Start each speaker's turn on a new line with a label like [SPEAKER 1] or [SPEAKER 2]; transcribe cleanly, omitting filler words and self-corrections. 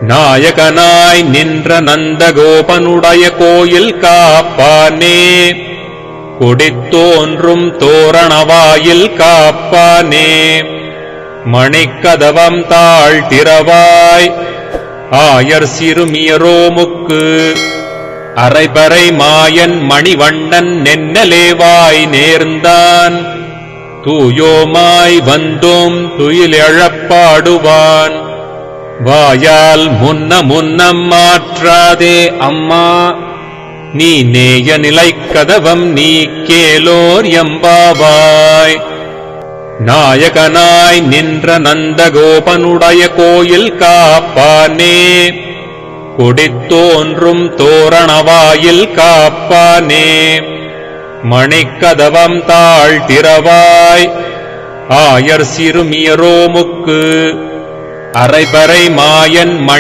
[SPEAKER 1] நாயகனாய் நின்ற நந்தகோபனுடைய கோயில் காப்பானே, கொடித்தோன்றும் தோரணவாயில் காப்பானே, மணிக்கதவம் தாழ்த்திரவாய் ஆயர் சிறுமியரோமுக்கு, அரைபறை மாயன் மணிவண்ணன் நென்னலேவாய் நேர்ந்தான், தூயோமாய் வந்தோம் துயிலெழப்பாடுவான், வாயால் முன்னம் மாற்றாதே அம்மா, நீ நேய நிலைக்கதவம் நீ கேளோர் எம்பாவாய். நாயகனாய் நின்ற நந்தகோபனுடைய கோயில் காப்பானே, கொடித்தோன்றும் தோரணவாயில் காப்பானே, மணிக்கதவம் தாழ்த்திரவாய் ஆயர் சிறுமியரோமுக்கு, அரைபறை மாயன் மணி